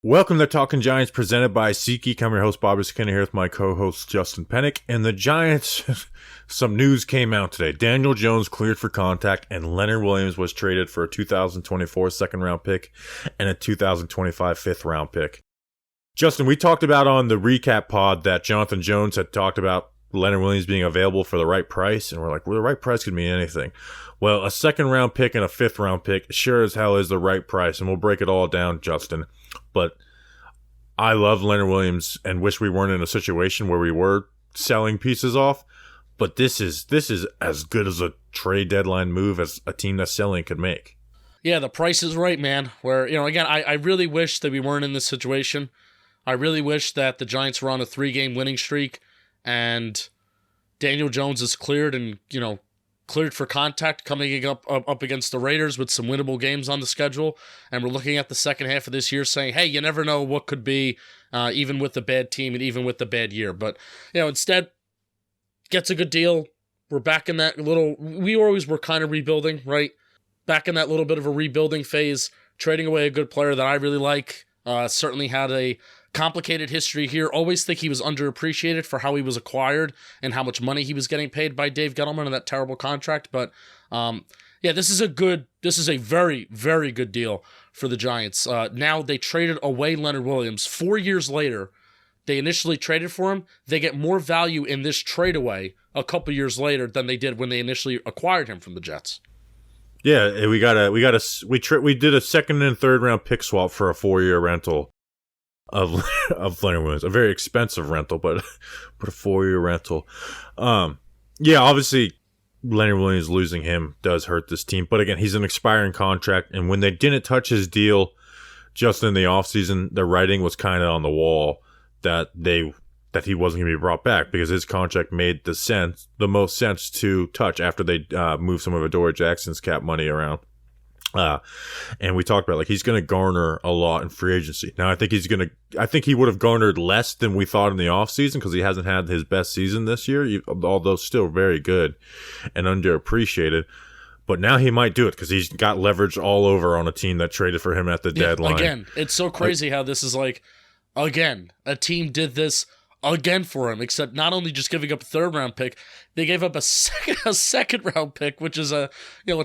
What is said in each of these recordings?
Welcome to Talking Giants, presented by SeatGeek. I'm your host, Bobby Skinner, here with my co-host, Justin Pennick. And the Giants, some news came out today. Daniel Jones cleared for contact, and Leonard Williams was traded for a 2024 second-round pick and a 2025 fifth-round pick. Justin, we talked about on the recap pod that Jonathan Jones had talked about Leonard Williams being available for the right price, and we're like, well, the right price could mean anything. Well, a second-round pick and a fifth-round pick sure as hell is the right price, and we'll break it all down, Justin. But I love Leonard Williams and wish we weren't in a situation where we were selling pieces off. But this is as good as a trade deadline move as a team that's selling could make. Yeah, the price is right, man. Where, again, I really wish that we weren't in this situation. I really wish that the Giants were on a 3-game winning streak and Daniel Jones is cleared and, cleared for contact coming up against the Raiders with some winnable games on the schedule. And we're looking at the second half of this year saying, hey, you never know what could be, even with the bad team and even with the bad year. But, instead, gets a good deal. We're back in that we always were kind of rebuilding, right? Back in that little bit of a rebuilding phase, trading away a good player that I really like. Certainly had a complicated history here. Always think he was underappreciated for how he was acquired and how much money he was getting paid by Dave Gettleman in that terrible contract. But this is a very, very good deal for the Giants. Now they traded away Leonard Williams 4 years later. They initially traded for him. They get more value in this trade away a couple years later than they did when they initially acquired him from the Jets. Yeah, we did a second and third round pick swap for a 4-year rental of Leonard Williams. A very expensive rental, but a 4-year rental. Obviously Leonard Williams losing him does hurt this team. But again, he's an expiring contract, and when they didn't touch his deal just in the offseason, the writing was kind of on the wall that he wasn't going to be brought back because his contract made the most sense to touch after they moved some of Adoree Jackson's cap money around. And we talked about he's going to garner a lot in free agency. Now I think he would have garnered less than we thought in the offseason because he hasn't had his best season this year, although still very good and underappreciated. But now he might do it because he's got leverage all over on a team that traded for him at the deadline. Again, it's so crazy how this is again, a team did this again for him, except not only just giving up a third-round pick, they gave up a second-round pick, which is a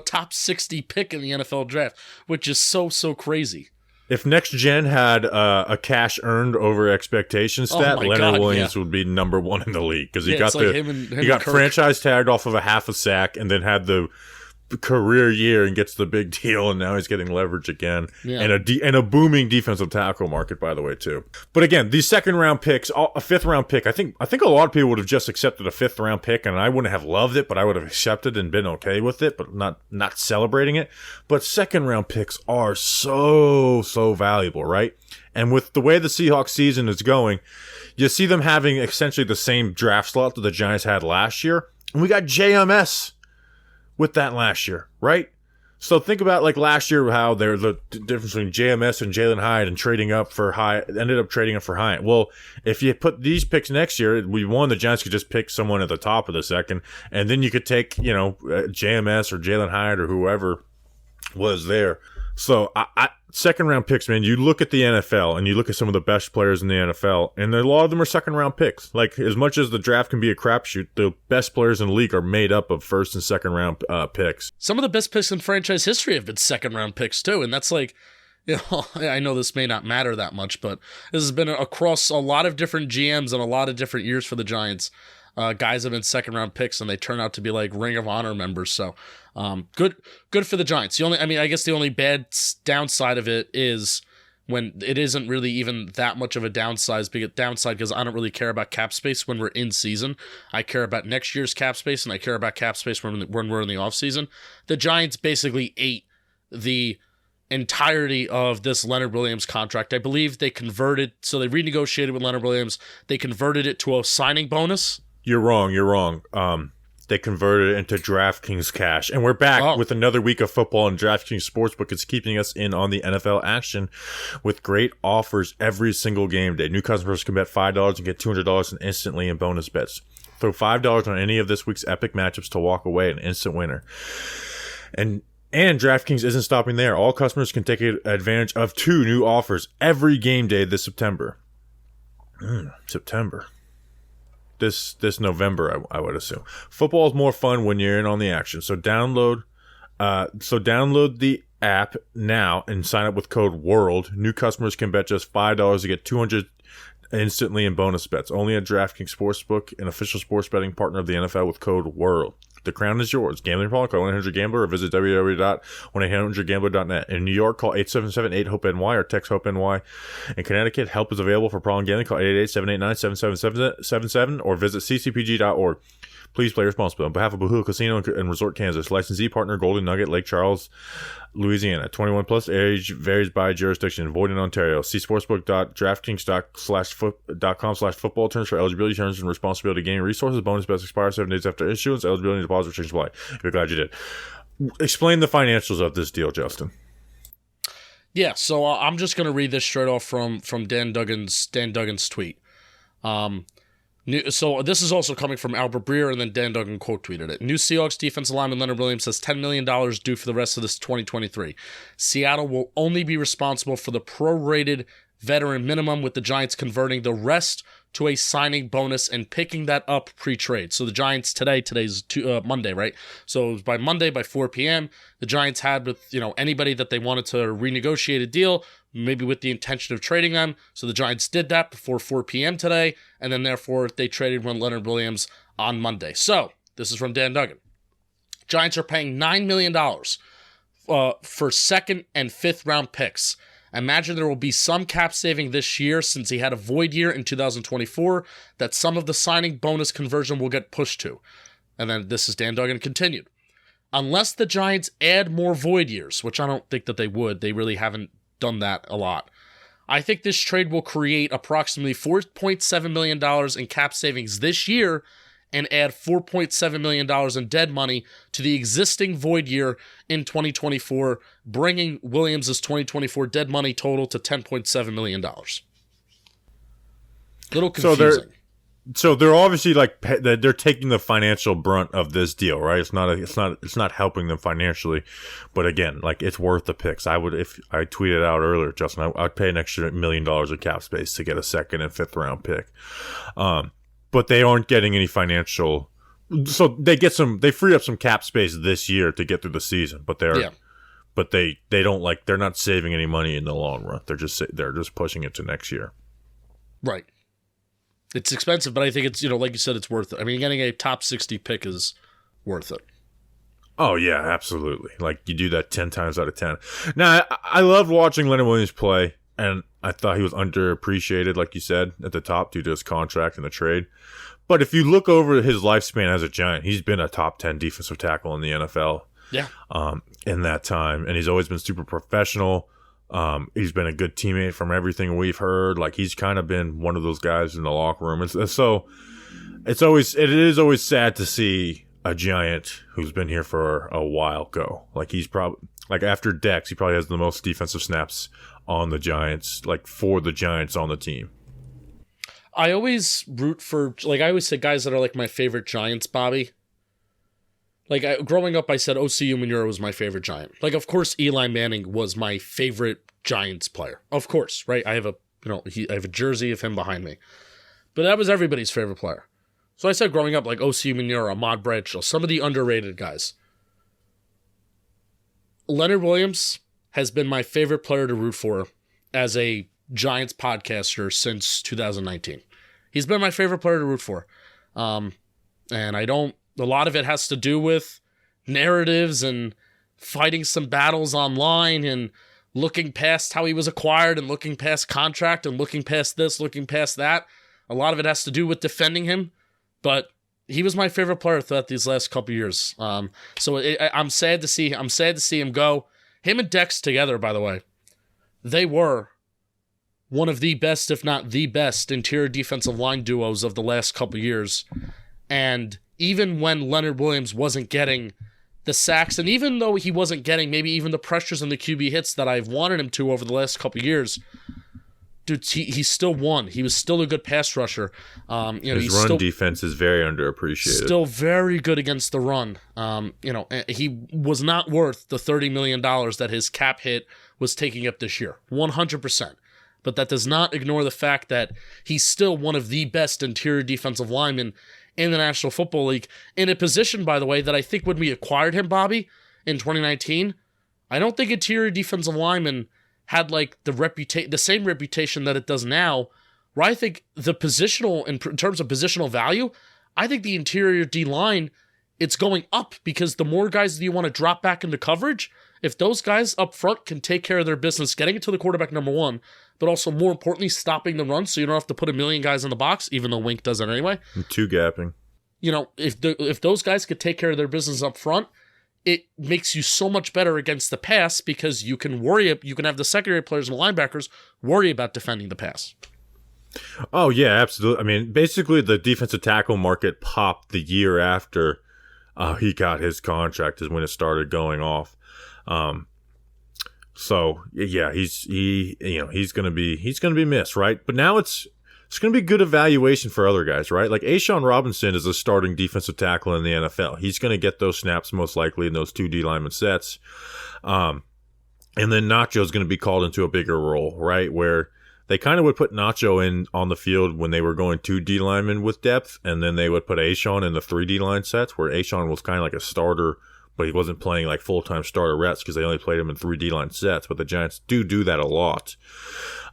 top 60 pick in the NFL draft, which is so crazy. If Next Gen had a cash earned over expectation stat, Leonard Williams would be number one in the league because he got franchise tagged off of a half a sack and then had the career year and gets the big deal, and now he's getting leverage again, and a booming defensive tackle market, by the way, too. But again, these second round picks, a fifth round pick, I think a lot of people would have just accepted a fifth round pick, and I wouldn't have loved it, but I would have accepted and been okay with it, but not celebrating it. But second round picks are so valuable, right? And with the way the Seahawks season is going, you see them having essentially the same draft slot that the Giants had last year, and we got JMS with that last year, right? So think about last year, how there's the difference between JMS and Jalen Hyatt and ended up trading up for Hyatt. Well, if you put these picks next year, the Giants could just pick someone at the top of the second, and then you could take, JMS or Jalen Hyatt or whoever was there. So second round picks, man, you look at the NFL and you look at some of the best players in the NFL, and a lot of them are second round picks. As much as the draft can be a crapshoot, the best players in the league are made up of first and second round picks. Some of the best picks in franchise history have been second round picks too, and that's I know this may not matter that much, but this has been across a lot of different GMs and a lot of different years for the Giants. Guys have been second round picks and they turn out to be Ring of Honor members. So good for the Giants. I guess the only bad downside of it is when it isn't really even that much of a downside because I don't really care about cap space when we're in season. I care about next year's cap space, and I care about cap space when we're in the offseason. The Giants basically ate the entirety of this Leonard Williams contract. I believe they renegotiated with Leonard Williams. They converted it to a signing bonus. You're wrong. They converted it into DraftKings cash. And we're back with another week of football, and DraftKings Sportsbook is keeping us in on the NFL action with great offers every single game day. New customers can bet $5 and get $200 instantly in bonus bets. Throw $5 on any of this week's epic matchups to walk away an instant winner. And And DraftKings isn't stopping there. All customers can take advantage of 2 new offers every game day this September. September. This November, I would assume. Football is more fun when you're in on the action. So download the app now and sign up with code WORLD. New customers can bet just $5 to get $200 instantly in bonus bets. Only at DraftKings Sportsbook, an official sports betting partner of the NFL, with code WORLD. The crown is yours. Gambling problem? Call 1-800-GAMBLER or visit www.1800gambler.net. In New York, call 877-8-HOPE-NY or text HOPE-NY. In Connecticut, help is available for problem gambling. Call 888-789-7777 or visit ccpg.org. Please play responsibly. On behalf of Bahula Casino and Resort Kansas, licensee partner Golden Nugget, Lake Charles, Louisiana. 21 plus, age varies by jurisdiction. Void in Ontario. See sportsbook.draftkings.com/football terms for eligibility, terms and responsibility. Gaming resources. Bonus bets expire 7 days after issuance. Eligibility and deposit restrictions apply. You're glad you did. Explain the financials of this deal, Justin. Yeah, so I'm just going to read this straight off from Dan Duggan's tweet. So this is also coming from Albert Breer, and then Dan Duggan quote tweeted it. New Seahawks defensive lineman Leonard Williams has $10 million due for the rest of this 2023. Seattle will only be responsible for the prorated veteran minimum, with the Giants converting the rest to a signing bonus and picking that up pre-trade. So the Giants today's Monday, right? So by Monday, by 4 p.m., the Giants had with anybody that they wanted to renegotiate a deal, maybe with the intention of trading them. So the Giants did that before 4 p.m. today, and then therefore they traded Leonard Williams on Monday. So this is from Dan Duggan. Giants are paying $9 million for second and fifth round picks. Imagine there will be some cap saving this year since he had a void year in 2024 that some of the signing bonus conversion will get pushed to. And then this is Dan Duggan continued. Unless the Giants add more void years, which I don't think that they would, they really haven't done that a lot. I think this trade will create approximately $4.7 million in cap savings this year and add $4.7 million in dead money to the existing void year in 2024, bringing Williams' 2024 dead money total to $10.7 million. Little confusing. So they're obviously they're taking the financial brunt of this deal, right? It's not helping them financially, but again, it's worth the picks. If I tweeted out earlier, Justin, I'd pay an extra $1 million of cap space to get a second and fifth round pick. But they aren't getting any financial, so they free up some cap space this year to get through the season. But they don't they're not saving any money in the long run. They're just pushing it to next year. Right. It's expensive, but I think it's like you said, it's worth it. I mean, getting a top 60 pick is worth it. Oh yeah, absolutely. You do that 10 times out of 10. Now I loved watching Leonard Williams play. And I thought he was underappreciated, like you said, at the top due to his contract and the trade. But if you look over his lifespan as a Giant, he's been a top 10 defensive tackle in the NFL. Yeah. In that time. And he's always been super professional. He's been a good teammate from everything we've heard. He's kind of been one of those guys in the locker room. It is always sad to see a Giant who's been here for a while go. He's probably, after Dex, he probably has the most defensive snaps on the Giants, for the Giants on the team. I always root for, I always say guys that are my favorite Giants, Bobby. Growing up, I said O.C. Umenyiora was my favorite Giant. Of course, Eli Manning was my favorite Giants player. Of course, right? I have a jersey of him behind me. But that was everybody's favorite player. So I said growing up, O.C. Umenyiora, Ahmad Bradshaw, some of the underrated guys. Leonard Williams has been my favorite player to root for as a Giants podcaster since 2019. He's been my favorite player to root for. And a lot of it has to do with narratives and fighting some battles online and looking past how he was acquired and looking past contract and looking past this, looking past that. A lot of it has to do with defending him, but he was my favorite player throughout these last couple years. I'm sad to see him go. Him and Dex together, by the way, they were one of the best, if not the best, interior defensive line duos of the last couple years. And even when Leonard Williams wasn't getting the sacks, and even though he wasn't getting maybe even the pressures and the QB hits that I've wanted him to over the last couple years, dude, he still won. He was still a good pass rusher. His run defense is very underappreciated. Still very good against the run. He was not worth the $30 million that his cap hit was taking up this year. 100%. But that does not ignore the fact that he's still one of the best interior defensive linemen in the National Football League, in a position, by the way, that I think when we acquired him, Bobby, in 2019, I don't think interior defensive linemen had like the same reputation that it does now, where I think the positional, in terms of positional value, I think the interior D-line, it's going up, because the more guys that you want to drop back into coverage, if those guys up front can take care of their business, getting it to the quarterback, number one, but also more importantly, stopping the run so you don't have to put a million guys in the box, even though Wink does it anyway. And two gapping. If those guys could take care of their business up front, it makes you so much better against the pass, because you can have the secondary players and linebackers worry about defending the pass. Oh, yeah, absolutely. I mean, basically the defensive tackle market popped the year after he got his contract, is when it started going off. So yeah, he's gonna be missed, right? But now it's gonna be good evaluation for other guys, right? Like Ashawn Robinson is a starting defensive tackle in the NFL. He's gonna get those snaps most likely in those two D lineman sets, and then Nacho's gonna be called into a bigger role, right? Where they kind of would put Nacho in on the field when they were going two D linemen with depth, and then they would put Ashawn in the 3D line sets, where Ashawn was kind of like a starter, but he wasn't playing like full-time starter reps because they only played him in 3D line sets. But the Giants do that a lot.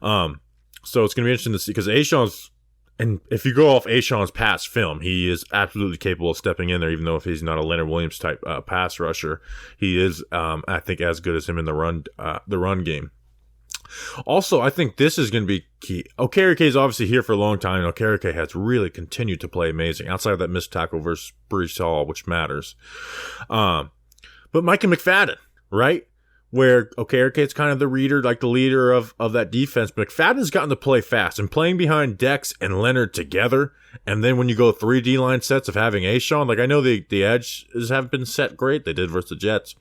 So it's going to be interesting to see, because Ashawn's, and if you go off Ashawn's past film, he is absolutely capable of stepping in there, even though if he's not a Leonard Williams type pass rusher, he is, I think, as good as him in the run game. Also, I think this is going to be key. Okereke is obviously here for a long time, and Okereke has really continued to play amazing, outside of that missed tackle versus Breece Hall, which matters. But Micah McFadden, right? Where Okereke is kind of the leader of that defense. But McFadden's gotten to play fast, and playing behind Dex and Leonard together, and then when you go 3D line sets of having Ashawn, like I know the edges have been set great, they did versus the Jets.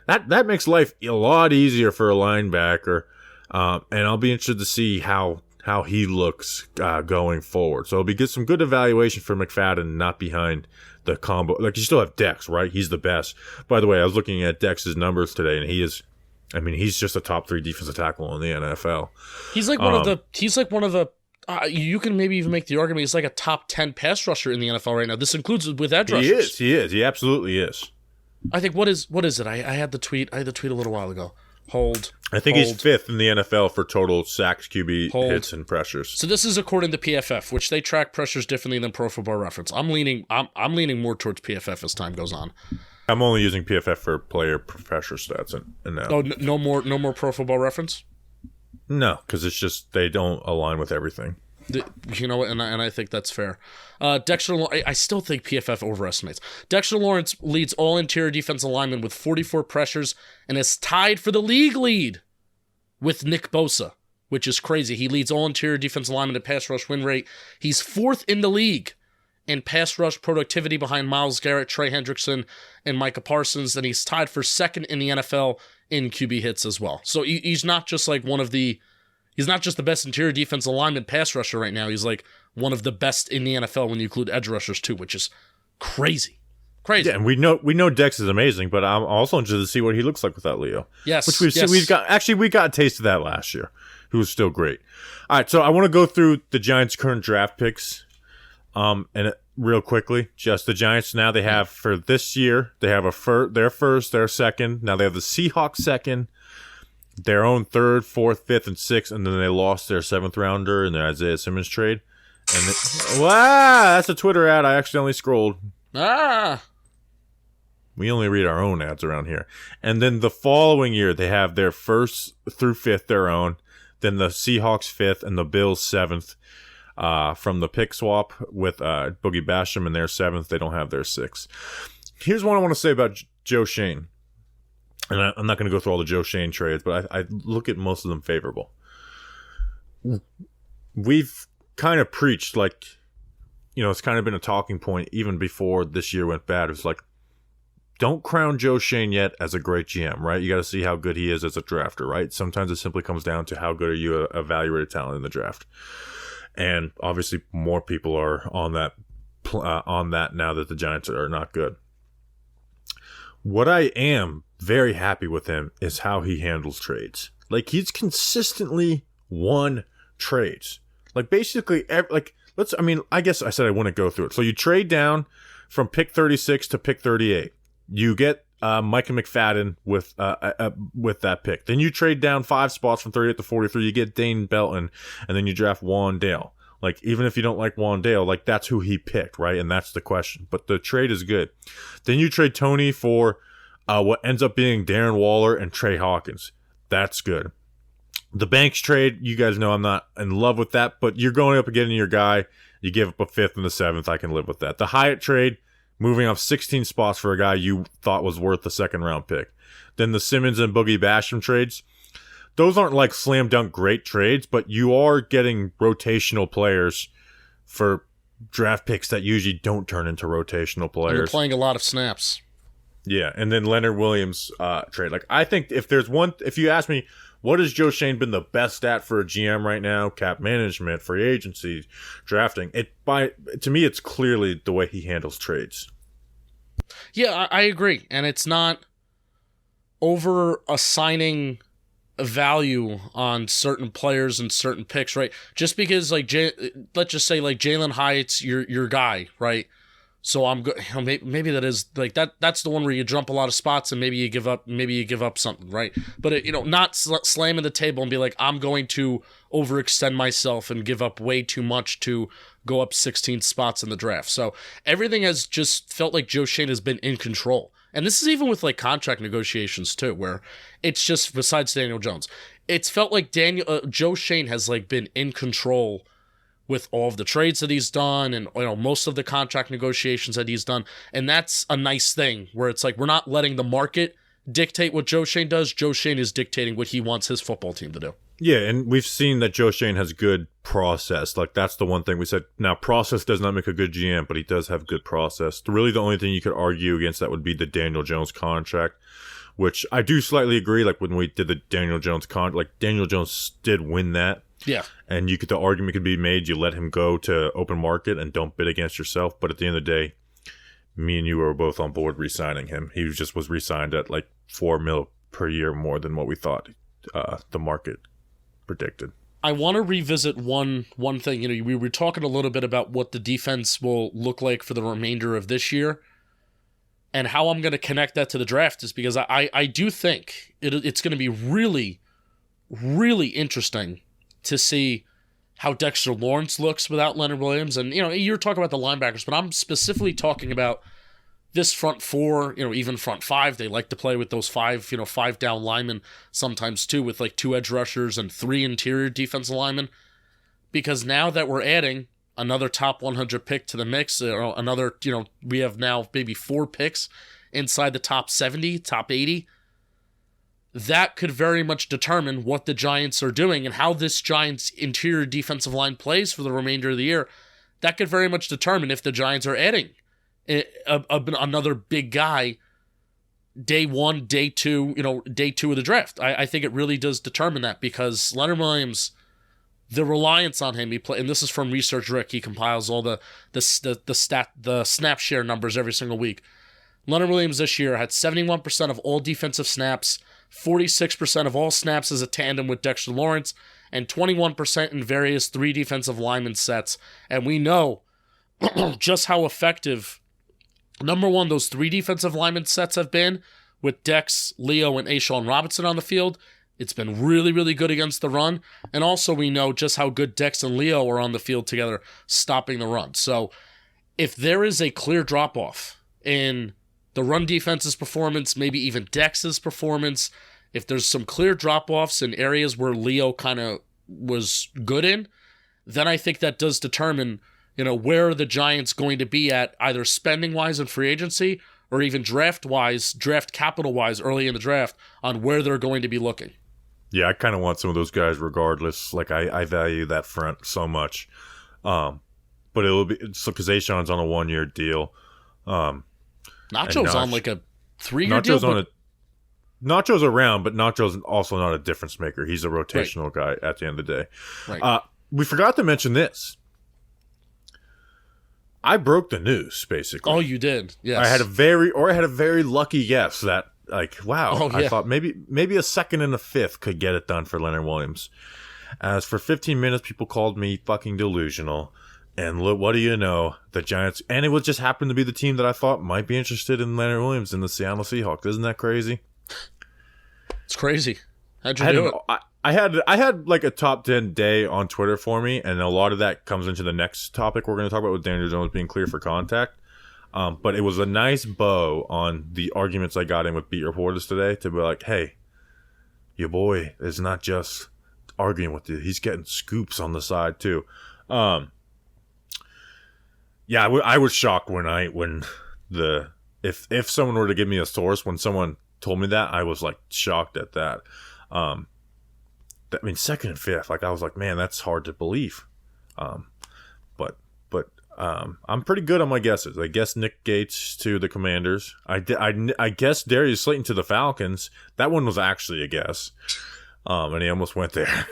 That makes life a lot easier for a linebacker. And I'll be interested to see how he looks going forward. So it'll be some good evaluation for McFadden, not behind the combo. Like, you still have Dex, right? He's the best. By the way, I was looking at Dex's numbers today, and he's just a top 3 defensive tackle in the NFL. He's like one of the. You can maybe even make the argument he's like a top 10 pass rusher in the NFL right now. This includes with edge rushers. He is. He absolutely is. I think what is it? I had the tweet a little while ago. I think he's 5th in the NFL for total sacks, QB hits, and pressures. So this is according to PFF, which they track pressures differently than Pro Football Reference. I'm leaning more towards PFF as time goes on. I'm only using PFF for player pressure stats, and now. Oh, no more Pro Football Reference? No, because it's just they don't align with everything. You know what, and I think that's fair. Dexter, I still think PFF overestimates. Dexter Lawrence leads all interior defensive linemen with 44 pressures and is tied for the league lead with Nick Bosa, which is crazy. He leads all interior defensive linemen in pass rush win rate. He's 4th in the league in pass rush productivity behind Myles Garrett, Trey Hendrickson, and Micah Parsons, and he's tied for 2nd in the NFL in QB hits as well. So he's not just like he's not just the best interior defensive lineman pass rusher right now. He's like one of the best in the NFL when you include edge rushers too, which is crazy. Yeah, and we know Dex is amazing, but I'm also interested to see what he looks like without Leo. Yes, which we got a taste of that last year. He was still great. All right, so I want to go through the Giants' current draft picks, and real quickly, just the Giants now they have for this year they have their first, their second. Now they have the Seahawks second, their own 3rd, 4th, 5th, and 6th, and then they lost their 7th rounder in the Isaiah Simmons trade. And wow, that's a Twitter ad. I accidentally scrolled. We only read our own ads around here. And then the following year, they have their 1st through 5th their own, then the Seahawks 5th and the Bills 7th. From the pick swap with Boogie Basham in their 7th, they don't have their 6th. Here's what I want to say about Joe Schoen. And I'm not going to go through all the Joe Schoen trades, but I look at most of them favorable. We've kind of preached, like, it's kind of been a talking point even before this year went bad. It was like, don't crown Joe Schoen yet as a great GM, right? You got to see how good he is as a drafter, right? Sometimes it simply comes down to how good are you evaluated talent in the draft. And obviously more people are on that now that the Giants are not good. What I am very happy with him is how he handles trades. Like, he's consistently won trades. Like, basically, I guess I said I wouldn't go through it. So you trade down from pick 36 to pick 38. You get Micah McFadden with that pick. Then you trade down 5 spots from 38 to 43. You get Dane Belton, and then you draft Wandale. Like, even if you don't like Wandale, like, that's who he picked, right? And that's the question. But the trade is good. Then you trade Tony for what ends up being Darren Waller and Trey Hawkins. That's good. The Banks trade, you guys know I'm not in love with that, but you're going up again in your guy. You give up a 5th and a 7th. I can live with that. The Hyatt trade, moving up 16 spots for a guy you thought was worth the 2nd-round pick. Then the Simmons and Boogie Basham trades. Those aren't like slam dunk great trades, but you are getting rotational players for draft picks that usually don't turn into rotational players. And you're playing a lot of snaps. Yeah, and then Leonard Williams trade. Like, I think if you ask me, what has Joe Schoen been the best at for a GM right now? Cap management, free agency, drafting. To me, it's clearly the way he handles trades. Yeah, I agree, and it's not over assigning a value on certain players and certain picks, right? Just because, like, let's just say, like, Jalen Hyatt's your guy, right? So I'm good. Maybe that is like that. That's the one where you jump a lot of spots and maybe you give up something, right? But not slamming the table and be like, I'm going to overextend myself and give up way too much to go up 16 spots in the draft. So everything has just felt like Joe Schoen has been in control, and this is even with like contract negotiations too, where it's just besides Daniel Jones, it's felt like Joe Schoen has like been in control with all of the trades that he's done and most of the contract negotiations that he's done. And that's a nice thing where it's like we're not letting the market dictate what Joe Schoen does. Joe Schoen is dictating what he wants his football team to do. Yeah, and we've seen that Joe Schoen has good process. Like, that's the one thing we said. Now, process does not make a good GM, but he does have good process. Really, the only thing you could argue against that would be the Daniel Jones contract, which I do slightly agree. Like, when we did the Daniel Jones contract, like, Daniel Jones did win that. Yeah. And the argument could be made, you let him go to open market and don't bid against yourself. But at the end of the day, me and you were both on board re-signing him. He just was re-signed at like $4 million per year more than what we thought the market predicted. I want to revisit one thing. We were talking a little bit about what the defense will look like for the remainder of this year. And how I'm going to connect that to the draft is because I do think it's going to be really, really interesting to see how Dexter Lawrence looks without Leonard Williams. And, you're talking about the linebackers, but I'm specifically talking about this front 4, even front 5. They like to play with those 5 down linemen, sometimes 2 with like 2 edge rushers and 3 interior defensive linemen. Because now that we're adding another top 100 pick to the mix, we have now maybe 4 picks inside the top 70, top 80. That could very much determine what the Giants are doing and how this Giants interior defensive line plays for the remainder of the year. That could very much determine if the Giants are adding another big guy day 1, day 2, day 2 of the draft. I think it really does determine that because Leonard Williams, the reliance on him, and this is from Research Rick. He compiles all the snap share numbers every single week. Leonard Williams this year had 71% of all defensive snaps, 46% of all snaps as a tandem with Dexter Lawrence, and 21% in various 3 defensive lineman sets. And we know just how effective, number one, those 3 defensive lineman sets have been with Dex, Leo, and A'Shawn Robinson on the field. It's been really, really good against the run. And also we know just how good Dex and Leo are on the field together stopping the run. So if there is a clear drop-off in the run defense's performance, maybe even Dex's performance, if there's some clear drop-offs in areas where Leo kind of was good in, then I think that does determine, where are the Giants going to be at either spending-wise in free agency or even draft-wise, draft capital-wise early in the draft on where they're going to be looking. Yeah, I kind of want some of those guys regardless. Like, I value that front so much. But it'll be, because A'Shawn's on a 1-year deal. Nacho's on like a 3-year deal. Nacho's around, but Nacho's also not a difference maker. He's a rotational guy at the end of the day. Right. We forgot to mention this. I broke the news, basically. Oh, you did? Yes. I had a very lucky guess that, like, wow, I thought maybe a second and a fifth could get it done for Leonard Williams. As for 15 minutes, people called me fucking delusional. And look, what do you know? The Giants, and it would just happen to be the team that I thought might be interested in Leonard Williams in the Seattle Seahawks. Isn't that crazy? It's crazy. How'd you do it? I had like a top 10 day on Twitter for me, and a lot of that comes into the next topic we're going to talk about with Daniel Jones being clear for contact. But it was a nice bow on the arguments I got in with beat reporters today to be like, hey, your boy is not just arguing with you; he's getting scoops on the side too. Yeah, I was shocked when if someone were to give me a source when someone told me that, I was like shocked at that. I mean, second and fifth, like I was like, man, that's hard to believe. But I'm pretty good on my guesses. I guess Nick Gates to the Commanders. I guess Darius Slayton to the Falcons. That one was actually a guess, and he almost went there.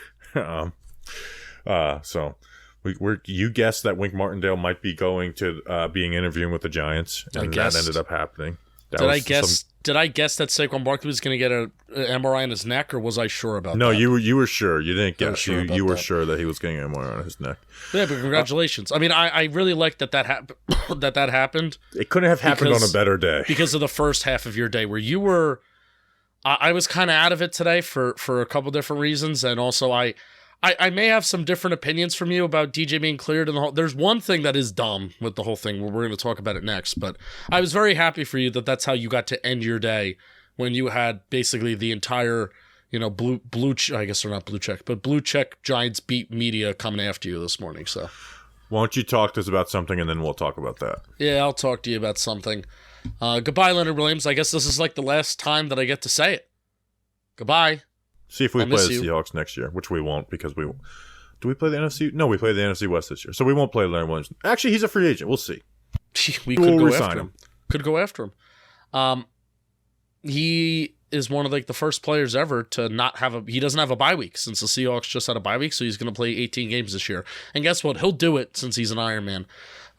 So you guessed that Wink Martindale might be going to being interviewing with the Giants, and that ended up happening. Did I guess that Saquon Barkley was going to get an MRI on his neck, or was I sure about that? No, you were sure. You didn't guess. You were sure that he was getting an MRI on his neck. Yeah, but congratulations. I mean, I really like that happened. It couldn't have happened on a better day. Because of the first half of your day where you were... I was kind of out of it today for a couple different reasons, and also I may have some different opinions from you about DJ being cleared and the whole. There's one thing that is dumb with the whole thing. We're going to talk about it next, but I was very happy for you that that's how you got to end your day when you had basically the entire, blue. I guess they're not blue check, but blue check Giants beat media coming after you this morning. So, why don't you talk to us about something and then we'll talk about that? Yeah, I'll talk to you about something. Goodbye, Leonard Williams. I guess this is like the last time that I get to say it. Goodbye. See if we play the Seahawks next year, which we won't because do we play the NFC? No, we play the NFC West this year, so we won't play Leonard Williams. Actually, he's a free agent. We'll see. We could go after him. Could go after him. He is one of the first players ever to not have he doesn't have a bye week since the Seahawks just had a bye week, so he's going to play 18 games this year. And guess what? He'll do it since he's an Iron Man.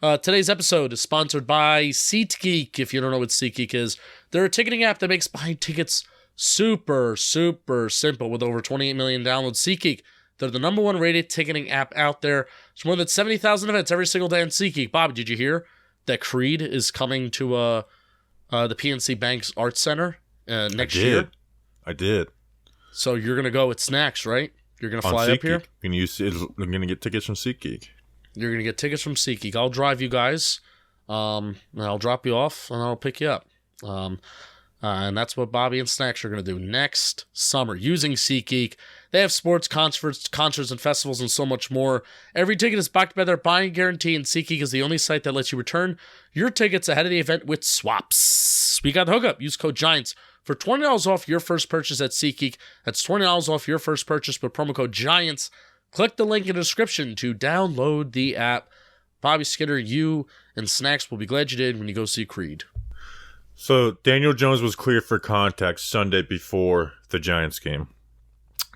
Today's episode is sponsored by SeatGeek. If you don't know what SeatGeek is, they're a ticketing app that makes buying tickets super, super simple with over 28 million downloads. SeatGeek, they're the number one rated ticketing app out there. There's more than 70,000 events every single day on SeatGeek. Bob, did you hear that Creed is coming to the PNC Bank's Arts Center next year? I did. So you're going to go with snacks, right? You're going to fly up here? I'm going to get tickets from SeatGeek. You're going to get tickets from SeatGeek. I'll drive you guys. And I'll drop you off, and I'll pick you up. And that's what Bobby and Snacks are going to do next summer using SeatGeek. They have sports, concerts, and festivals, and so much more. Every ticket is backed by their buying guarantee, and SeatGeek is the only site that lets you return your tickets ahead of the event with swaps. We got the hookup. Use code GIANTS for $20 off your first purchase at SeatGeek. That's $20 off your first purchase with promo code GIANTS. Click the link in the description to download the app. Bobby Skinner, you and Snacks will be glad you did when you go see Creed. So Daniel Jones was cleared for contact Sunday before the Giants game.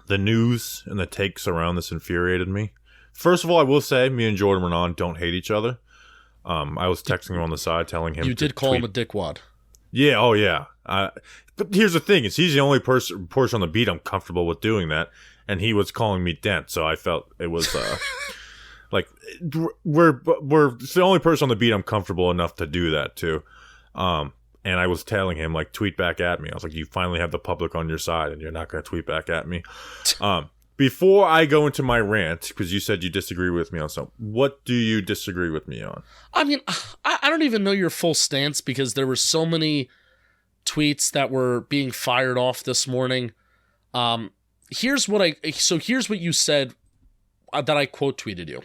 The news and the takes around this infuriated me. First of all, I will say me and Jordan Renan don't hate each other. I was texting him on the side telling him you did call him a dickwad. Yeah, oh yeah. But here's the thing: is he's the only person on the beat I'm comfortable with doing that, and he was calling me Dent, so I felt it was like we're it's the only person on the beat I'm comfortable enough to do that to. And I was telling him, tweet back at me. I was like, you finally have the public on your side, and you're not going to tweet back at me. Before I go into my rant, because you said you disagree with me on something, what do you disagree with me on? I mean, I don't even know your full stance because there were so many tweets that were being fired off this morning. Here's what you said that I quote tweeted you.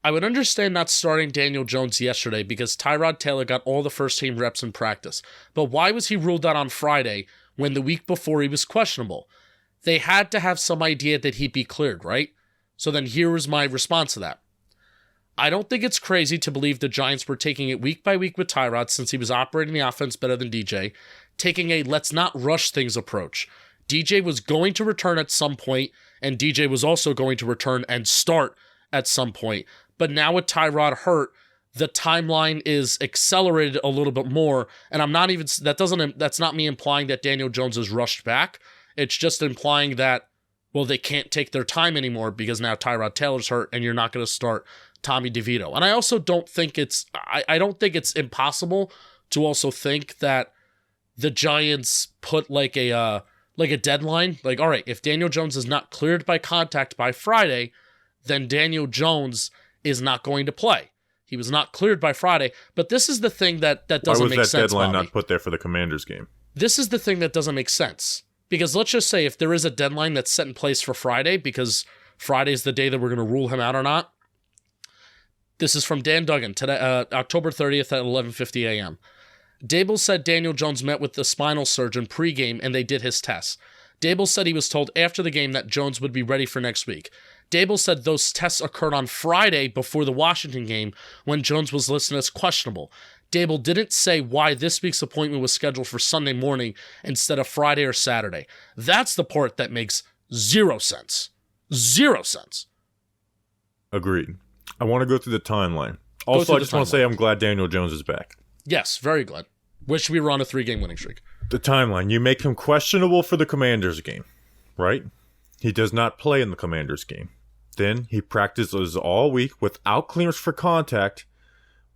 I would understand not starting Daniel Jones yesterday because Tyrod Taylor got all the first-team reps in practice. But why was he ruled out on Friday when the week before he was questionable? They had to have some idea that he'd be cleared, right? So then here was my response to that. I don't think it's crazy to believe the Giants were taking it week by week with Tyrod since he was operating the offense better than DJ, taking a let's not rush things approach. DJ was going to return at some point, and DJ was also going to return and start at some point. But now with Tyrod hurt, the timeline is accelerated a little bit more, and that's not me implying that Daniel Jones is rushed back. It's just implying that, well, they can't take their time anymore because now Tyrod Taylor's hurt, and you're not going to start Tommy DeVito. And I also don't think I don't think it's impossible to also think that the Giants put like a deadline, like, all right, if Daniel Jones is not cleared by contact by Friday, then Daniel Jones is not going to play. He was not cleared by Friday, but this is the thing that doesn't make sense. Why was that deadline Bobby. Not put there for the Commanders game? This is the thing that doesn't make sense. Because let's just say if there is a deadline that's set in place for Friday, because Friday is the day that we're going to rule him out or not. This is from Dan Duggan, today, October 30th at 11:50 a.m. Dable said Daniel Jones met with the spinal surgeon pregame and they did his tests. Dable said he was told after the game that Jones would be ready for next week. Dable said those tests occurred on Friday before the Washington game when Jones was listed as questionable. Dable didn't say why this week's appointment was scheduled for Sunday morning instead of Friday or Saturday. That's the part that makes zero sense. Zero sense. Agreed. I want to go through the timeline. Also, I just want to say I'm glad Daniel Jones is back. Yes, very glad. Wish we were on a 3-game winning streak. The timeline. You make him questionable for the Commanders game, right? He does not play in the Commanders game. Then he practices all week without clearance for contact,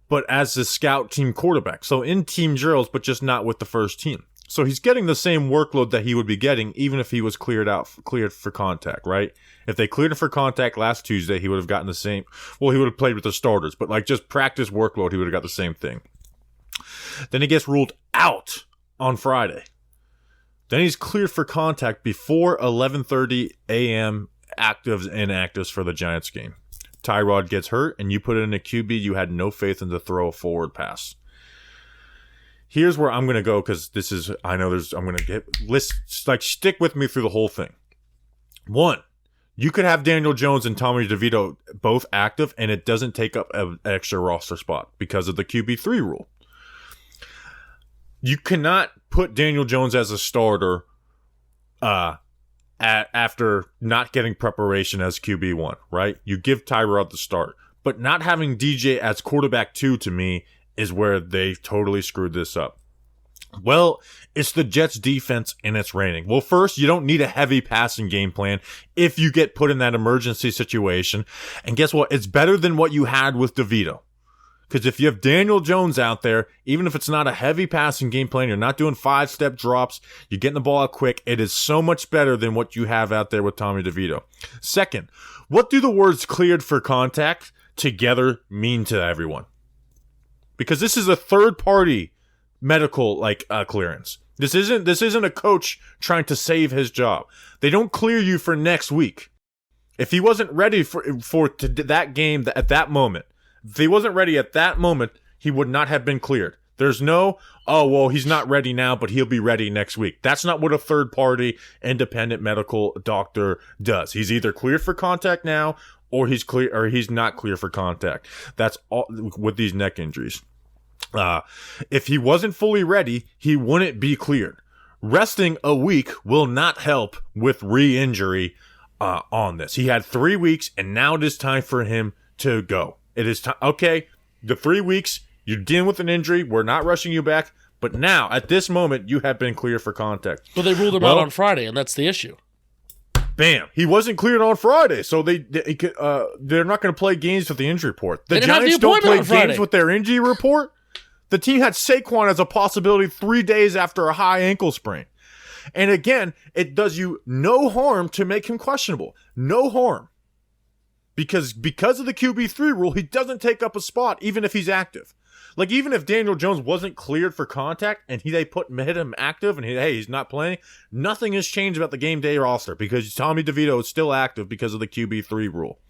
but as the scout team quarterback. So in team drills, but just not with the first team. So he's getting the same workload that he would be getting even if he was cleared for contact, right? If they cleared him for contact last Tuesday, he would have gotten the same. Well, he would have played with the starters, but like just practice workload, he would have got the same thing. Then he gets ruled out on Friday. Then he's cleared for contact before 11:30 a.m. actives and inactives for the Giants game. Tyrod gets hurt, and you put in a QB you had no faith in to throw a forward pass. Here's where I'm going to go because I'm going to get stick with me through the whole thing. One, you could have Daniel Jones and Tommy DeVito both active, and it doesn't take up an extra roster spot because of the QB3 rule. You cannot put Daniel Jones as a starter after not getting preparation as QB1, right? You give Tyrod the start. But not having DJ as quarterback 2 to me is where they totally screwed this up. Well, it's the Jets defense and it's raining. Well, first, you don't need a heavy passing game plan if you get put in that emergency situation. And guess what? It's better than what you had with DeVito. Because if you have Daniel Jones out there, even if it's not a heavy passing game plan, you're not doing 5-step drops, you're getting the ball out quick, it is so much better than what you have out there with Tommy DeVito. Second, what do the words cleared for contact together mean to everyone? Because this is a third-party medical clearance. This isn't a coach trying to save his job. They don't clear you for next week. If he wasn't ready for that game at that moment, if he wasn't ready at that moment, he would not have been cleared. There's no, oh, well, he's not ready now, but he'll be ready next week. That's not what a third-party independent medical doctor does. He's either cleared for contact now, or he's not clear for contact. That's all with these neck injuries. If he wasn't fully ready, he wouldn't be cleared. Resting a week will not help with re-injury on this. He had 3 weeks, and now it is time for him to go. It is time. Okay, the 3 weeks, you're dealing with an injury. We're not rushing you back. But now, at this moment, you have been cleared for contact. But they ruled him out on Friday, and that's the issue. Bam! He wasn't cleared on Friday, so they're not going to play games with the injury report. The Giants don't play games with their injury report. The team had Saquon as a possibility 3 days after a high ankle sprain. And again, it does you no harm to make him questionable. No harm. Because of the QB3 rule, he doesn't take up a spot even if he's active. Like, even if Daniel Jones wasn't cleared for contact and they hit him active and he's not playing, nothing has changed about the game day roster because Tommy DeVito is still active because of the QB3 rule.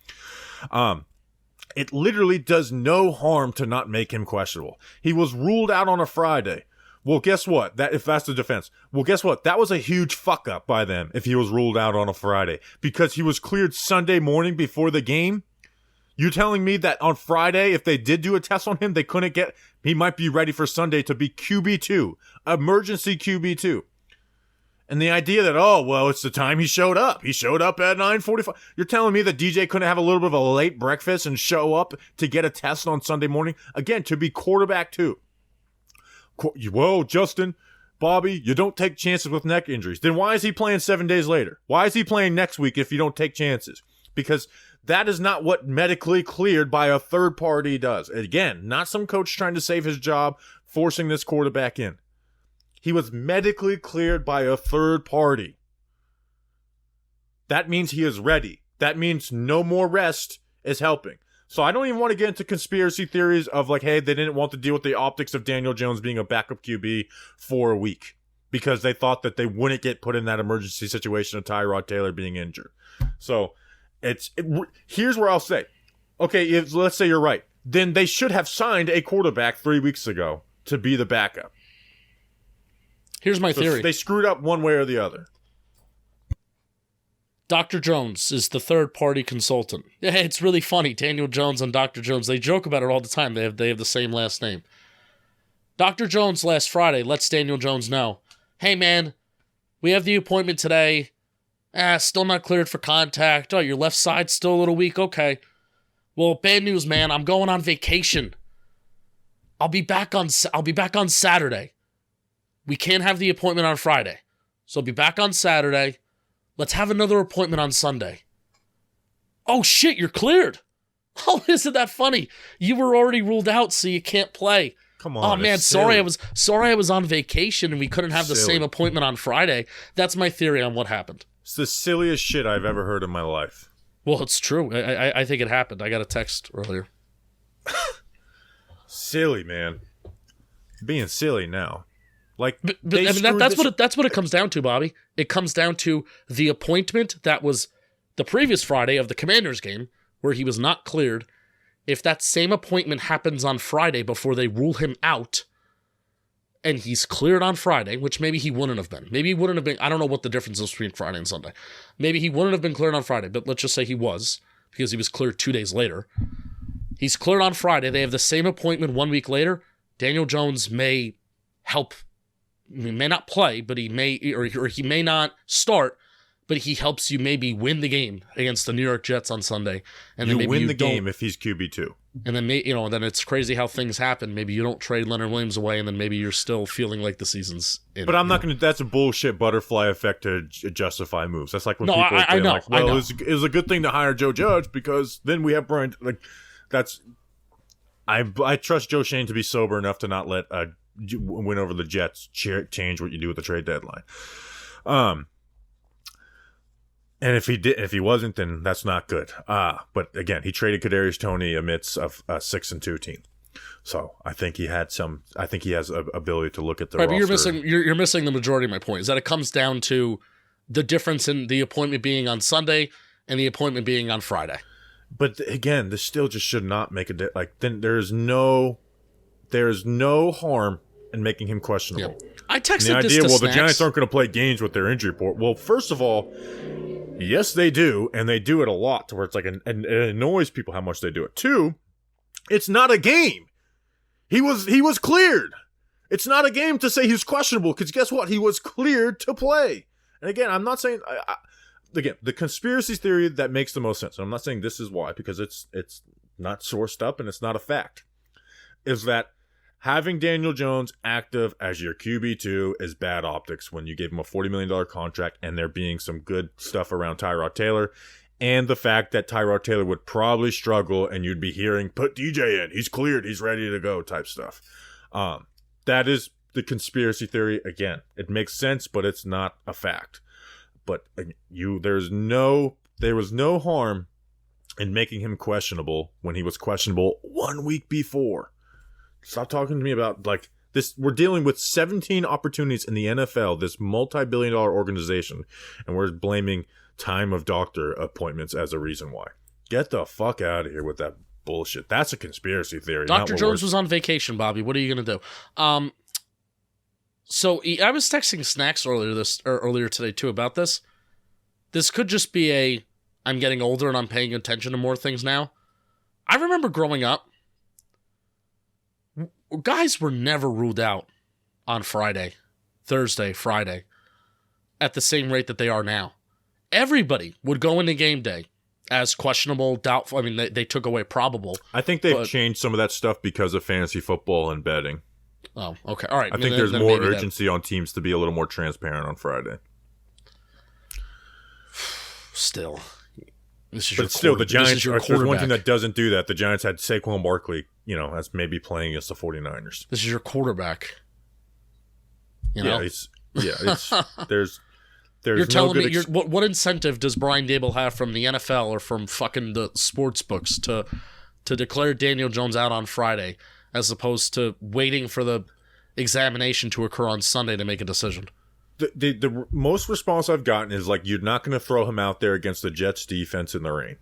It literally does no harm to not make him questionable. He was ruled out on a Friday. Well, guess what? If that's the defense. Well, guess what? That was a huge fuck up by them if he was ruled out on a Friday because he was cleared Sunday morning before the game. You telling me that on Friday, if they did do a test on him, he might be ready for Sunday to be QB2, emergency QB2. And the idea that, oh, well, it's the time he showed up. He showed up at 9:45. You're telling me that DJ couldn't have a little bit of a late breakfast and show up to get a test on Sunday morning? Again, to be quarterback 2. Whoa, Justin, Bobby, you don't take chances with neck injuries. Then why is he playing 7 days later? Why is he playing next week if you don't take chances? Because that is not what medically cleared by a third party does. Again, not some coach trying to save his job, forcing this quarterback in. He was medically cleared by a third party. That means he is ready. That means no more rest is helping. So I don't even want to get into conspiracy theories of like, hey, they didn't want to deal with the optics of Daniel Jones being a backup QB for a week because they thought that they wouldn't get put in that emergency situation of Tyrod Taylor being injured. So here's where I'll say, okay, let's say you're right. Then they should have signed a quarterback 3 weeks ago to be the backup. Here's my theory. They screwed up one way or the other. Dr. Jones is the third-party consultant. Yeah, it's really funny. Daniel Jones and Dr. Jones, they joke about it all the time. They have the same last name. Dr. Jones last Friday lets Daniel Jones know, hey, man, we have the appointment today. Still not cleared for contact. Oh, your left side's still a little weak. Okay. Well, bad news, man. I'm going on vacation. I'll be back on Saturday. We can't have the appointment on Friday. So I'll be back on Saturday. Let's have another appointment on Sunday. Oh, shit, you're cleared. Oh, isn't that funny? You were already ruled out, so you can't play. Come on. Oh, man, sorry I was on vacation and we couldn't have the same appointment on Friday. That's my theory on what happened. It's the silliest shit I've ever heard in my life. Well, it's true. I think it happened. I got a text earlier. Silly, man. Being silly now. Like, but I mean, that's what it comes down to, Bobby. It comes down to the appointment that was the previous Friday of the Commanders game, where he was not cleared. If that same appointment happens on Friday before they rule him out, and he's cleared on Friday, which maybe he wouldn't have been. Maybe he wouldn't have been. I don't know what the difference is between Friday and Sunday. Maybe he wouldn't have been cleared on Friday, but let's just say he was, because he was cleared 2 days later. He's cleared on Friday. They have the same appointment 1 week later. Daniel Jones may help. He may not play, but he may, or he may not start, but he helps you maybe win the game against the New York Jets on Sunday. And then maybe win the game if he's QB2. And then then it's crazy how things happen. Maybe you don't trade Leonard Williams away, and then maybe you're still feeling like the season's in. But I'm not going to. That's a bullshit butterfly effect to justify moves. That's like when people I know, like, well, it was a good thing to hire Joe Judge because then we have Brian. Like, that's. I trust Joe Schoen to be sober enough to not let win over the Jets change what you do with the trade deadline. And if he wasn't, then that's not good. But again, he traded Kadarius Toney amidst a 6-2 team. So I think he has a ability to look at the roster. But you're missing the majority of my point. Is that it comes down to the difference in the appointment being on Sunday and the appointment being on Friday. But again, this still just should not make a like. Then there's no harm in making him questionable. Yeah. I texted the this idea, to well, Snacks. The Giants aren't going to play games with their injury report. Well, first of all, yes, they do, and they do it a lot to where it's like it annoys people how much they do it. Two, it's not a game. He was cleared. It's not a game to say he's questionable because guess what? He was cleared to play. And again, I'm not saying again the conspiracy theory that makes the most sense. And I'm not saying this is why because it's not sourced up and it's not a fact. Is that having Daniel Jones active as your QB2 is bad optics when you gave him a $40 million contract and there being some good stuff around Tyrod Taylor and the fact that Tyrod Taylor would probably struggle and you'd be hearing, put DJ in, he's cleared, he's ready to go type stuff. That is the conspiracy theory. Again, it makes sense, but it's not a fact. But there was no harm in making him questionable when he was questionable 1 week before. Stop talking to me about like this. We're dealing with 17 opportunities in the NFL, this multi-billion-dollar organization, and we're blaming time of doctor appointments as a reason why. Get the fuck out of here with that bullshit. That's a conspiracy theory. Dr. Jones was on vacation, Bobby. What are you gonna do? So I was texting Snacks earlier today too about this. This could just be I'm getting older and I'm paying attention to more things now. I remember growing up, guys were never ruled out on Thursday, Friday, at the same rate that they are now. Everybody would go into game day as questionable, doubtful. I mean, they took away probable. I think they've changed some of that stuff because of fantasy football and betting. Oh, okay. All right. I think there's more urgency on teams to be a little more transparent on Friday. Still. The Giants are, there's one team that doesn't do that. The Giants had Saquon Barkley, as maybe playing against the 49ers. This is your quarterback. There's You're telling me what incentive does Brian Daboll have from the NFL or from fucking the sports books to declare Daniel Jones out on Friday as opposed to waiting for the examination to occur on Sunday to make a decision? The most response I've gotten is like, you're not going to throw him out there against the Jets defense in the rain.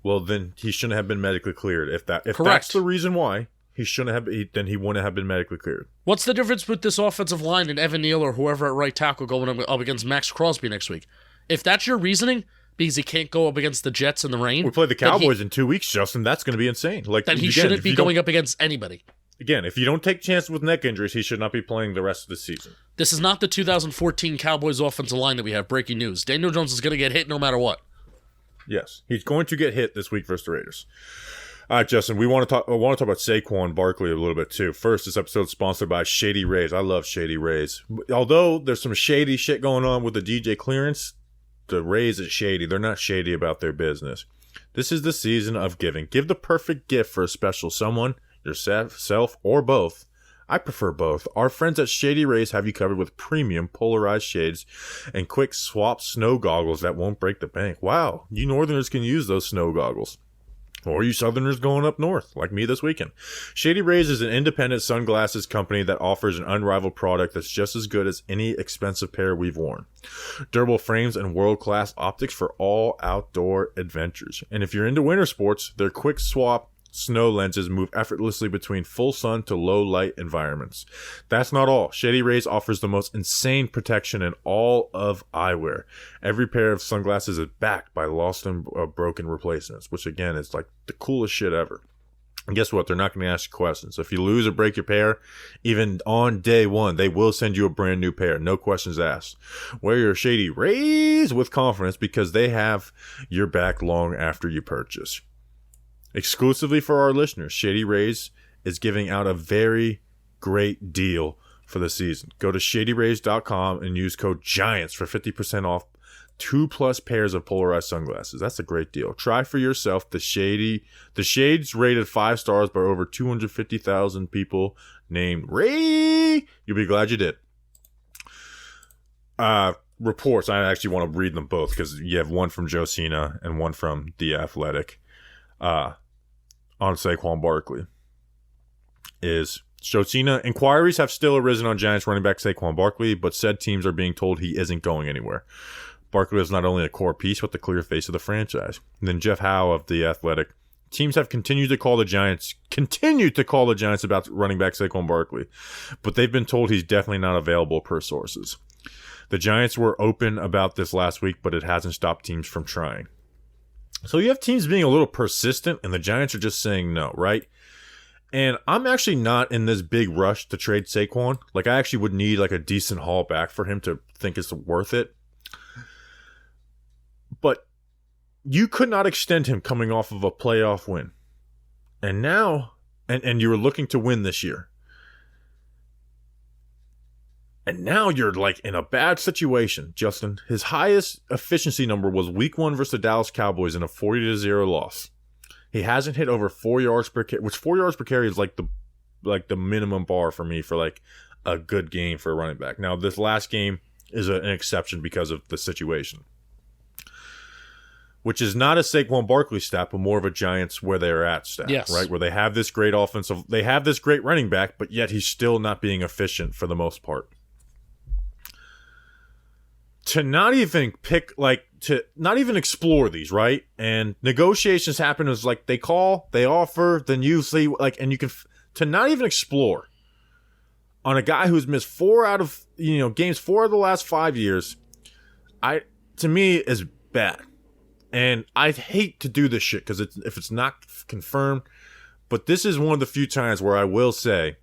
Well, then he shouldn't have been medically cleared. If that's the reason why, he shouldn't have. Then he wouldn't have been medically cleared. What's the difference with this offensive line and Evan Neal or whoever at right tackle going up against Max Crosby next week? If that's your reasoning, because he can't go up against the Jets in the rain, we play the Cowboys in 2 weeks, Justin. That's going to be insane. Then he shouldn't be going up against anybody. Again, if you don't take chances with neck injuries, he should not be playing the rest of the season. This is not the 2014 Cowboys offensive line that we have. Breaking news. Daniel Jones is going to get hit no matter what. Yes, he's going to get hit this week versus the Raiders. All right, Justin, I want to talk about Saquon Barkley a little bit too. First, this episode is sponsored by Shady Rays. I love Shady Rays. Although there's some shady shit going on with the DJ clearance, the Rays is shady. They're not shady about their business. This is the season of giving. Give the perfect gift for a special someone, yourself, or both. I prefer both. Our friends at Shady Rays have you covered with premium polarized shades and quick swap snow goggles that won't break the bank. Wow, you Northerners can use those snow goggles. Or you Southerners going up north, like me this weekend. Shady Rays is an independent sunglasses company that offers an unrivaled product that's just as good as any expensive pair we've worn. Durable frames and world-class optics for all outdoor adventures. And if you're into winter sports, their quick swap snow lenses move effortlessly between full sun to low light environments. That's not all. Shady Rays offers the most insane protection in all of eyewear. Every pair of sunglasses is backed by lost and broken replacements, which again is like the coolest shit ever. And guess what? They're not going to ask you questions. If you lose or break your pair, even on day one, they will send you a brand new pair. No questions asked. Wear your Shady Rays with confidence because they have your back long after you purchase. Exclusively for our listeners, Shady Rays is giving out a very great deal for the season. Go to shadyrays.com and use code GIANTS for 50% off 2+ pairs of polarized sunglasses. That's a great deal. Try for yourself the shades rated 5 stars by over 250,000 people named Ray. You'll be glad you did. Reports, I actually want to read them both because you have one from Josina and one from The Athletic. On Saquon Barkley is Josina. Inquiries have still arisen on Giants running back Saquon Barkley, but said teams are being told he isn't going anywhere. Barkley is not only a core piece, but the clear face of the franchise. And then Jeff Howe of The Athletic. Teams have continued to call the Giants about running back Saquon Barkley, but they've been told he's definitely not available per sources. The Giants were open about this last week, but it hasn't stopped teams from trying. So you have teams being a little persistent, and the Giants are just saying no, right? And I'm actually not in this big rush to trade Saquon. Like, I actually would need like a decent haul back for him to think it's worth it. But you could not extend him coming off of a playoff win. And now, and you were looking to win this year. And now you're like in a bad situation, Justin. His highest efficiency number was week 1 versus the Dallas Cowboys in a 40-0 loss. He hasn't hit over 4 yards per carry, which 4 yards per carry is like the minimum bar for me for like a good game for a running back. Now, this last game is an exception because of the situation, which is not a Saquon Barkley stat, but more of a Giants where they're at stat, yes. Right? Where they have this great they have this great running back, but yet he's still not being efficient for the most part. To not even not even explore these, right? And negotiations happen as like they call, they offer, then you see and you can to not even explore on a guy who's missed 4 out of games 4 of the last 5 years. To me is bad. And I hate to do this shit because if it's not confirmed, but this is one of the few times where I will say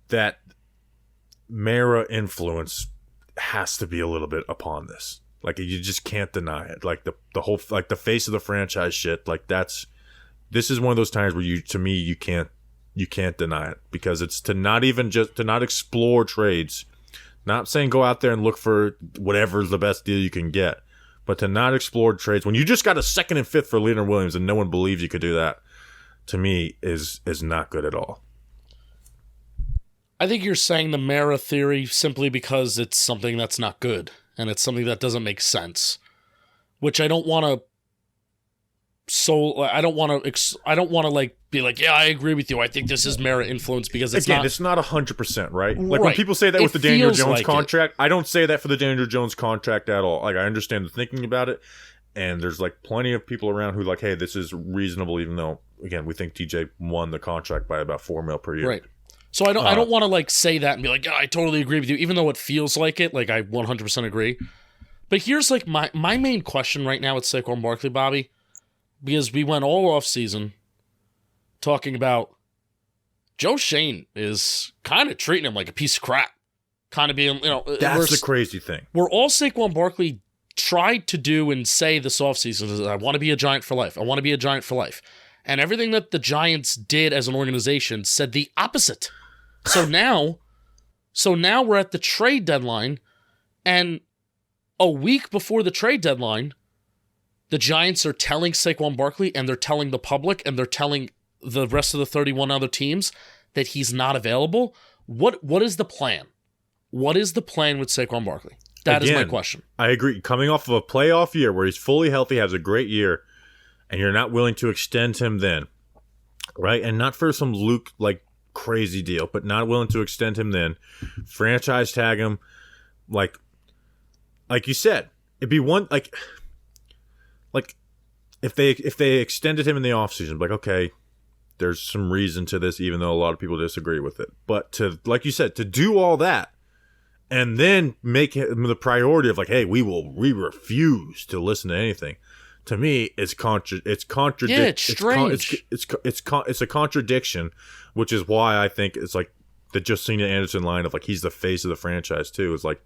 that Mara influence has to be a little bit upon this. Like, you just can't deny it. Like the whole, like the face of the franchise shit. Like this is one of those times where you can't deny it, because it's to not explore trades. Not saying go out there and look for whatever's the best deal you can get, but to not explore trades when you just got a 2nd and 5th for Leonard Williams and no one believes you could do that, to me is not good at all. I think you're saying the Mara theory simply because it's something that's not good and it's something that doesn't make sense, which I don't want to. So I don't want to like be like, yeah, I agree with you. I think this is Mara influence because it's not 100%, right? Like when people say that with the Daniel Jones contract, I don't say that for the Daniel Jones contract at all. Like, I understand the thinking about it, and there's like plenty of people around who like, hey, this is reasonable, even though again we think TJ won the contract by about $4 million per year, right? So I don't want to like say that and be like, yeah, I totally agree with you, even though it feels like it. Like, I 100% agree. But here's like my main question right now with Saquon Barkley, Bobby. Because we went all offseason talking about Joe Schoen is kind of treating him like a piece of crap. Kind of being, That's the crazy thing. Where all Saquon Barkley tried to do and say this offseason is, I want to be a Giant for life. I want to be a Giant for life. And everything that the Giants did as an organization said the opposite. So now we're at the trade deadline, and a week before the trade deadline, the Giants are telling Saquon Barkley, and they're telling the public, and they're telling the rest of the 31 other teams that he's not available. What is the plan? What is the plan with Saquon Barkley? That is my question. I agree. Coming off of a playoff year where he's fully healthy, has a great year, and you're not willing to extend him then, right? And not for some Luke like crazy deal, but not willing to extend him then. Franchise tag him, like you said, it'd be one like if they extended him in the offseason, like, okay, there's some reason to this, even though a lot of people disagree with it. But to, like you said, to do all that and then make him the priority of like, hey, we refuse to listen to anything. To me, it's contradiction. Yeah, it's strange. It's a contradiction, which is why I think it's like the Josina Anderson line of like he's the face of the franchise too. It's like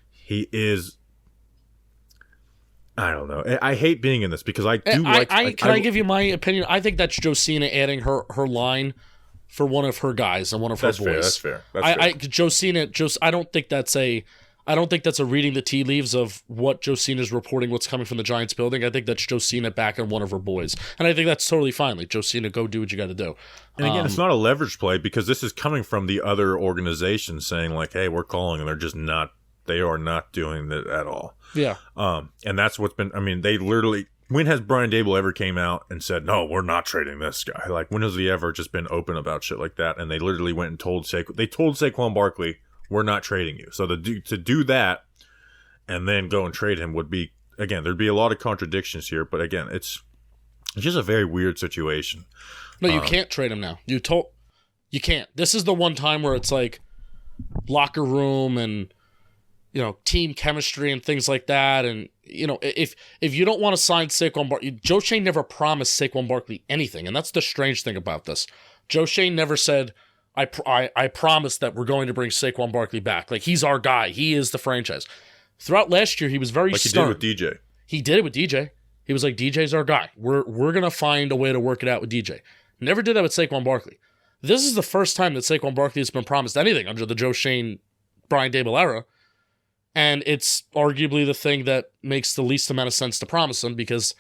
he is. I don't know. I hate being in this because I do Can I give you my opinion? I think that's Josina adding her line for one of her guys and one of her boys. That's fair. Josina, I don't think that's a reading the tea leaves of what Josina's reporting what's coming from the Giants building. I think that's Josina backing one of her boys. And I think that's totally fine. Like, Josina, go do what you got to do. And again, it's not a leverage play because this is coming from the other organization saying like, hey, we're calling, and they are not doing that at all. Yeah. And that's what's been, I mean, they literally, when has Brian Daboll ever came out and said, no, we're not trading this guy? Like, when has he ever just been open about shit like that? And they literally went and told Saquon Barkley, we're not trading you. So to do that and then go and trade him would be, again, there'd be a lot of contradictions here. But again, it's just a very weird situation. No, you can't trade him now. You can't. This is the one time where it's like locker room and, team chemistry and things like that. And, if you don't want to sign Saquon Barkley, Joe Schoen never promised Saquon Barkley anything. And that's the strange thing about this. Joe Schoen never said, I promise that we're going to bring Saquon Barkley back. Like, he's our guy. He is the franchise. Throughout last year, he was very stern. Like he did with DJ. He did it with DJ. He was like, DJ's our guy. We're going to find a way to work it out with DJ. Never did that with Saquon Barkley. This is the first time that Saquon Barkley has been promised anything under the Joe Schoen, Brian Daboll era. And it's arguably the thing that makes the least amount of sense to promise him, because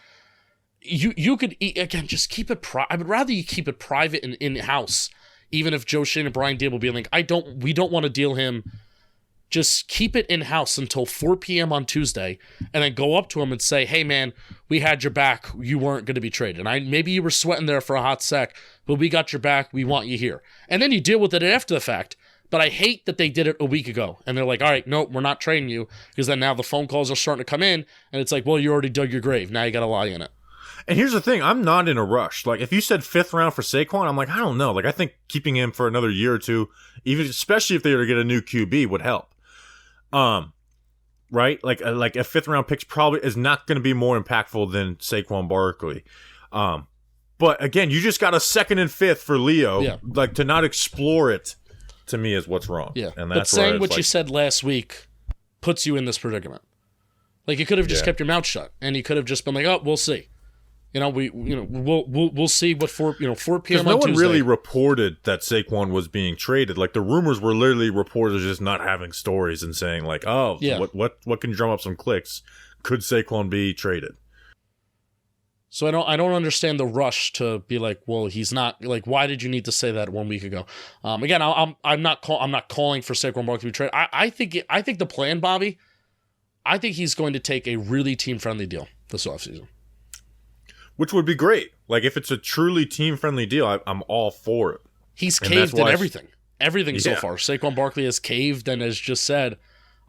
you could, again, just keep it I would rather you keep it private and in-house, even if Joe Schoen and Brian Daboll be like, we don't want to deal him. Just keep it in-house until 4 p.m. on Tuesday, and then go up to him and say, hey, man, we had your back. You weren't going to be traded. Maybe you were sweating there for a hot sec, but we got your back. We want you here. And then you deal with it after the fact. But I hate that they did it a week ago. And they're like, all right, nope, we're not trading you. Because then now the phone calls are starting to come in. And it's like, well, you already dug your grave. Now you got to lie in it. And here's the thing. I'm not in a rush. Like, if you said 5th round for Saquon, I'm like, I don't know. Like, I think keeping him for another year or two, even especially if they were to get a new QB, would help. right? Like a fifth round pick probably is not going to be more impactful than Saquon Barkley. But again, you just got a second and fifth for Leo. Yeah. Like, to not explore it, to me, is what's wrong. Yeah, and that's but saying what you said last week puts you in this predicament. Like, you could have just kept your mouth shut, and you could have just been like, "Oh, we'll see." We'll see what 4 p.m. on Tuesday. No one really reported that Saquon was being traded. Like, the rumors were literally reporters just not having stories and saying like, "Oh, what can drum up some clicks? Could Saquon be traded?" So I don't understand the rush to be like, well, he's not. Like, why did you need to say that 1 week ago? Again, I'm not calling for Saquon Barkley to be traded. I think the plan, Bobby. I think he's going to take a really team friendly deal this offseason. Which would be great. Like, if it's a truly team friendly deal, I'm all for it. He's caved in everything. Everything so far. Saquon Barkley has caved and has just said,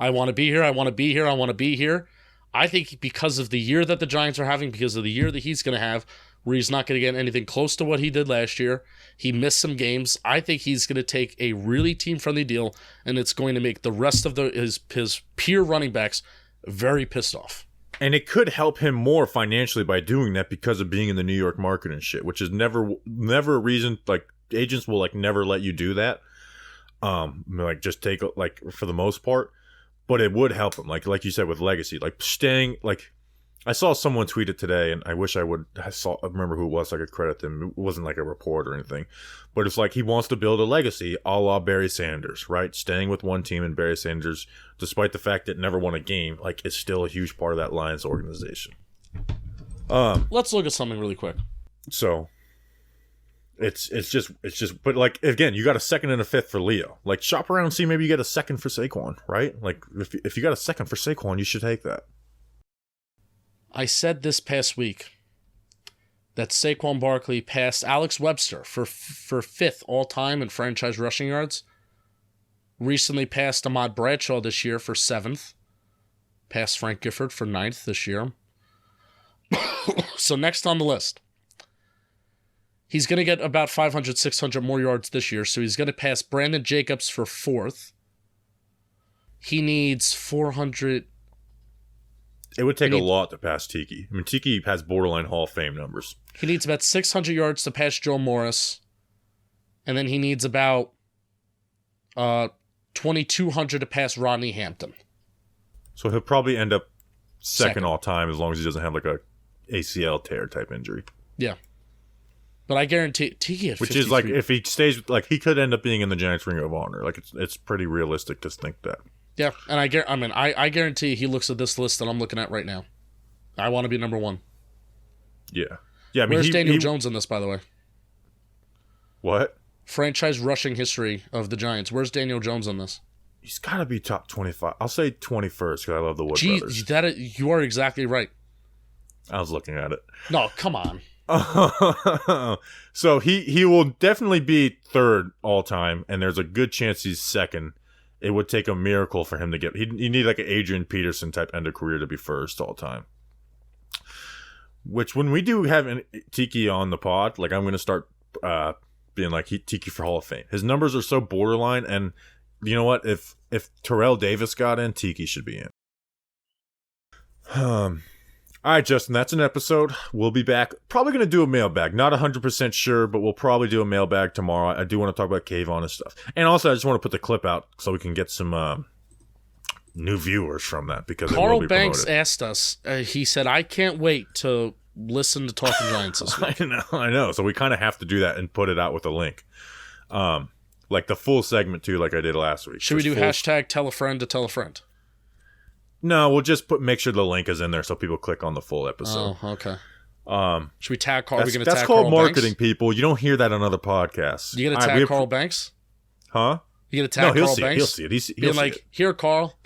"I want to be here. I want to be here. I want to be here." I think because of the year that the Giants are having, because of the year that he's going to have, where he's not going to get anything close to what he did last year, he missed some games. I think he's going to take a really team-friendly deal, and it's going to make the rest of his peer running backs very pissed off. And it could help him more financially by doing that because of being in the New York market and shit, which is never a reason. Like, agents will like never let you do that. Like, just take, like, for the most part. But it would help him, like you said, with legacy, like staying. Like, I saw someone tweet it today, and I wish I remember who it was so I could credit them. It wasn't like a report or anything, but it's like he wants to build a legacy, a la Barry Sanders, right? Staying with one team, and Barry Sanders, despite the fact that never won a game, like, is still a huge part of that Lions organization. Let's look at something really quick. So. It's just, but like, again, you got a second and a fifth for Leo. Like, shop around and see, maybe you get a second for Saquon, right? Like, if you got a second for Saquon, you should take that. I said this past week that Saquon Barkley passed Alex Webster for fifth all time in franchise rushing yards. Recently passed Ahmad Bradshaw this year for seventh. Passed Frank Gifford for ninth this year. So next on the list. He's going to get about 500, 600 more yards this year, so he's going to pass Brandon Jacobs for fourth. He needs 400. It would take a lot to pass Tiki. I mean, Tiki has borderline Hall of Fame numbers. He needs about 600 yards to pass Joe Morris, and then he needs about 2,200 to pass Rodney Hampton. So he'll probably end up second all time as long as he doesn't have like a ACL tear type injury. Yeah. But I guarantee Tiki at 53. Which is like, if he stays, like, he could end up being in the Giants Ring of Honor. Like, it's pretty realistic to think that. Yeah, and I guarantee he looks at this list that I'm looking at right now. I want to be number one. Yeah. I mean, where's Daniel Jones in this, by the way? What? Franchise rushing history of the Giants. Where's Daniel Jones in this? He's got to be top 25. I'll say 21st because I love the Wood brothers. You are exactly right. I was looking at it. No, come on. So he will definitely be third all time, and there's a good chance he's second. It would take a miracle for him to get. He need like an Adrian Peterson type end of career to be first all time. Which, when we do have Tiki on the pod, like, I'm going to start being like Tiki for Hall of Fame. His numbers are so borderline, and you know what? If Terrell Davis got in, Tiki should be in. All right, Justin, that's an episode. We'll be back. Probably going to do a mailbag. Not 100% sure, but we'll probably do a mailbag tomorrow. I do want to talk about Kayvon and stuff. And also, I just want to put the clip out so we can get some new viewers from that, because Carl Banks asked us, he said, I can't wait to listen to Talking Giants this week. I know. So we kind of have to do that and put it out with a link. Like the full segment, too, like I did last week. Should we do hashtag tell a friend to tell a friend? No, we'll just make sure the link is in there so people click on the full episode. Oh, okay. Should we tag Carl? That's called marketing, people. You don't hear that on other podcasts. You gonna tag Carl Banks? Huh? You gonna tag Carl Banks? He'll see it. He'll see it. Here, Carl.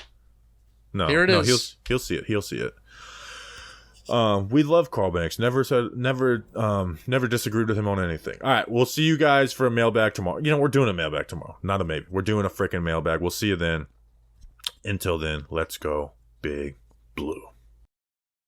No, here it is. He'll see it. He'll see it. We love Carl Banks. Never disagreed with him on anything. All right, we'll see you guys for a mailbag tomorrow. You know, we're doing a mailbag tomorrow. Not a maybe. We're doing a freaking mailbag. We'll see you then. Until then, let's go Big Blue.